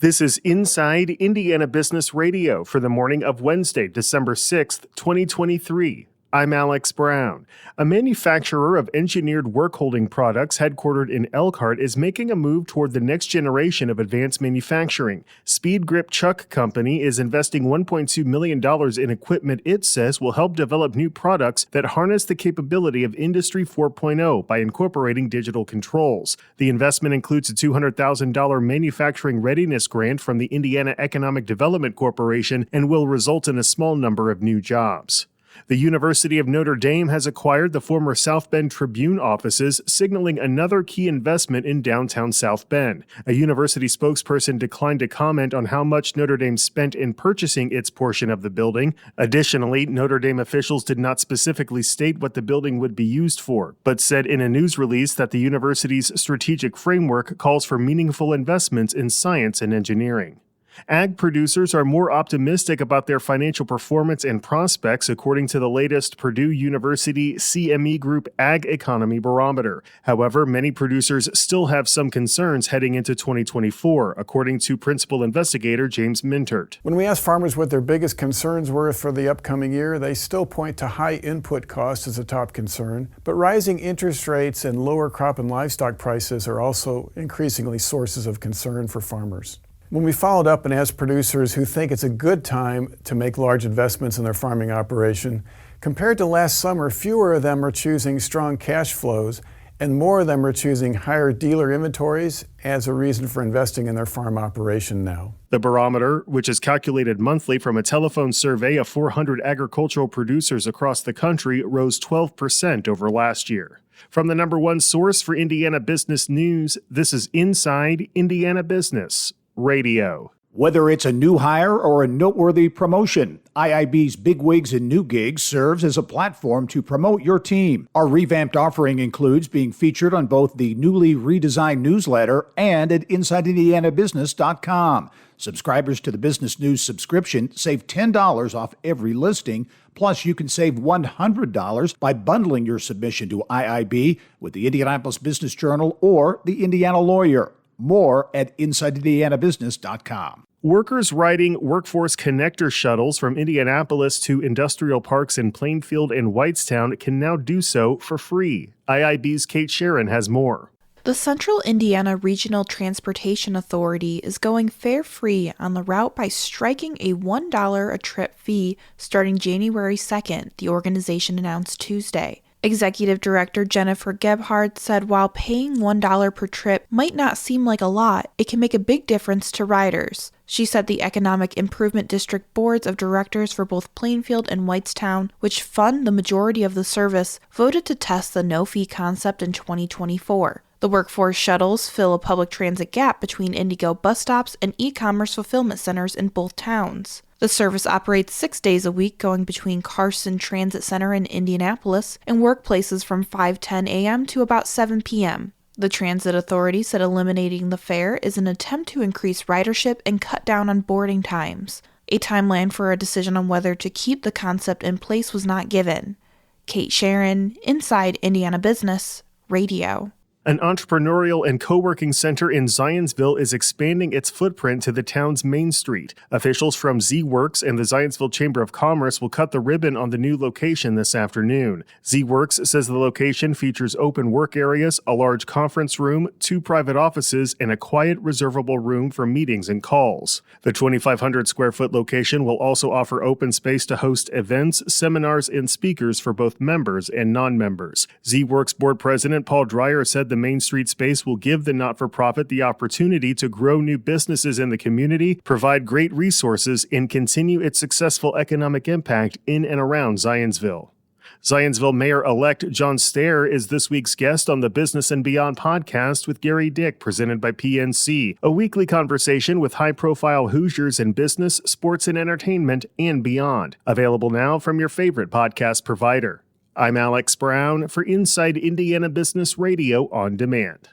This is Inside Indiana Business Radio for the morning of Wednesday, December 6th, 2023. I'm Alex Brown. A manufacturer of engineered work-holding products headquartered in Elkhart is making a move toward the next generation of advanced manufacturing. Speed Grip Chuck Company is investing $1.2 million in equipment it says will help develop new products that harness the capability of Industry 4.0 by incorporating digital controls. The investment includes a $200,000 manufacturing readiness grant from the Indiana Economic Development Corporation and will result in a small number of new jobs. The University of Notre Dame has acquired the former South Bend Tribune offices, signaling another key investment in downtown South Bend. A university spokesperson declined to comment on how much Notre Dame spent in purchasing its portion of the building. Additionally, Notre Dame officials did not specifically state what the building would be used for, but said in a news release that the university's strategic framework calls for meaningful investments in science and engineering. Ag producers are more optimistic about their financial performance and prospects, according to the latest Purdue University CME Group Ag Economy Barometer. However, many producers still have some concerns heading into 2024, according to principal investigator James Mintert. When we asked farmers what their biggest concerns were for the upcoming year, they still point to high input costs as a top concern, but rising interest rates and lower crop and livestock prices are also increasingly sources of concern for farmers. When we followed up and asked producers who think it's a good time to make large investments in their farming operation, compared to last summer, fewer of them are choosing strong cash flows, and more of them are choosing higher dealer inventories as a reason for investing in their farm operation now. The barometer, which is calculated monthly from a telephone survey of 400 agricultural producers across the country, rose 12% over last year. From the number one source for Indiana business news, this is Inside Indiana Business Radio. Whether it's a new hire or a noteworthy promotion, IIB's Bigwigs and New Gigs serves as a platform to promote your team. Our revamped offering includes being featured on both the newly redesigned newsletter and at InsideIndianaBusiness.com. Subscribers to the Business News subscription save $10 off every listing. Plus, you can save $100 by bundling your submission to IIB with the Indianapolis Business Journal or the Indiana Lawyer. More at InsideIndianaBusiness.com. Workers riding Workforce Connector shuttles from Indianapolis to industrial parks in Plainfield and Whitestown can now do so for free. IIB's Kate Sharon has more. The Central Indiana Regional Transportation Authority is going fare-free on the route by striking a $1 a trip fee starting January 2nd, the organization announced Tuesday. Executive Director Jennifer Gebhardt said while paying $1 per trip might not seem like a lot, it can make a big difference to riders. She said the Economic Improvement District boards of directors for both Plainfield and Whitestown, which fund the majority of the service, voted to test the no-fee concept in 2024. The workforce shuttles fill a public transit gap between Indigo bus stops and e-commerce fulfillment centers in both towns. The service operates 6 days a week, going between Carson Transit Center in Indianapolis and workplaces from 5:10 a.m. to about 7 p.m. The Transit Authority said eliminating the fare is an attempt to increase ridership and cut down on boarding times. A timeline for a decision on whether to keep the concept in place was not given. Kate Sharon, Inside Indiana Business Radio. An entrepreneurial and co-working center in Zionsville is expanding its footprint to the town's Main Street. Officials from Z-Works and the Zionsville Chamber of Commerce will cut the ribbon on the new location this afternoon. Z-Works says the location features open work areas, a large conference room, 2 private offices, and a quiet, reservable room for meetings and calls. The 2,500 square foot location will also offer open space to host events, seminars, and speakers for both members and non-members. Z-Works board president Paul Dreyer said the Main Street space will give the not-for-profit the opportunity to grow new businesses in the community, provide great resources, and continue its successful economic impact in and around Zionsville. Zionsville Mayor-elect John Stair is this week's guest on the Business and Beyond podcast with Gary Dick, presented by PNC, a weekly conversation with high-profile Hoosiers in business, sports, and entertainment, and beyond. Available now from your favorite podcast provider. I'm Alex Brown for Inside Indiana Business Radio on Demand.